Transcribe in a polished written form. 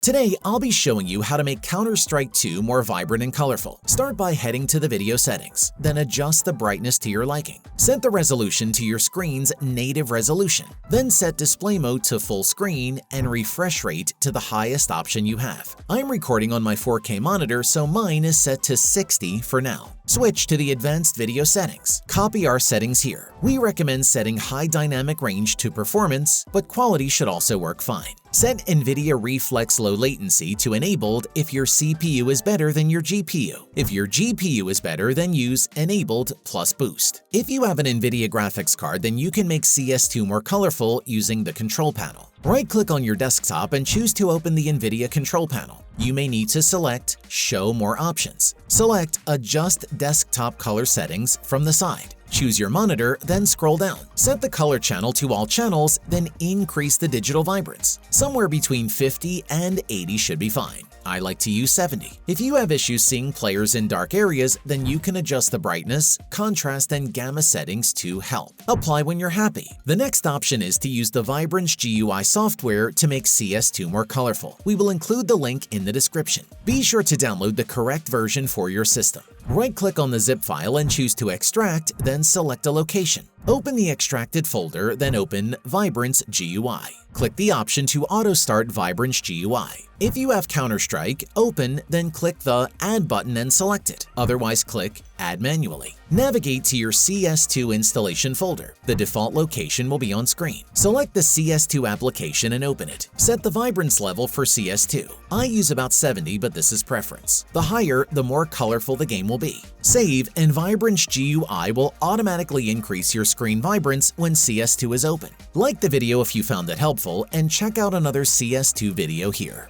Today, I'll be showing you how to make Counter-Strike 2 more vibrant and colorful. Start by heading to the video settings, then adjust the brightness to your liking. Set the resolution to your screen's native resolution. Then set display mode to full screen and refresh rate to the highest option you have. I'm recording on my 4K monitor, so mine is set to 60 for now. Switch to the advanced video settings. Copy our settings here. We recommend setting high dynamic range to performance, but quality should also work fine. Set Nvidia Reflex Low Latency to enabled if your CPU is better than your GPU. If your GPU is better, then use enabled plus boost. If you have an Nvidia graphics card, then you can make CS2 more colorful using the control panel. Right-click on your desktop and choose to open the Nvidia control panel. You may need to select Show More Options. Select Adjust Desktop Color Settings from the side. Choose your monitor, then scroll down. Set the color channel to all channels, then increase the digital vibrance. Somewhere between 50 and 80 should be fine. I like to use 70. If you have issues seeing players in dark areas, then you can adjust the brightness, contrast, and gamma settings to help. Apply when you're happy. The next option is to use the Vibrance GUI software to make CS2 more colorful. We will include the link in the description. Be sure to download the correct version for your system. Right-click on the zip file and choose to extract, then select a location. Open the extracted folder, then open Vibrance GUI. Click the option to auto-start Vibrance GUI. If you have Counter-Strike open, then click the Add button and select it. Otherwise, click Add manually. Navigate to your CS2 installation folder. The default location will be on screen. Select the CS2 application and open it. Set the vibrance level for CS2. I use about 70, but this is preference. The higher, the more colorful the game will be. Save, and Vibrance GUI will automatically increase your screen vibrance when CS2 is open. Like the video if you found it helpful, and check out another CS2 video here.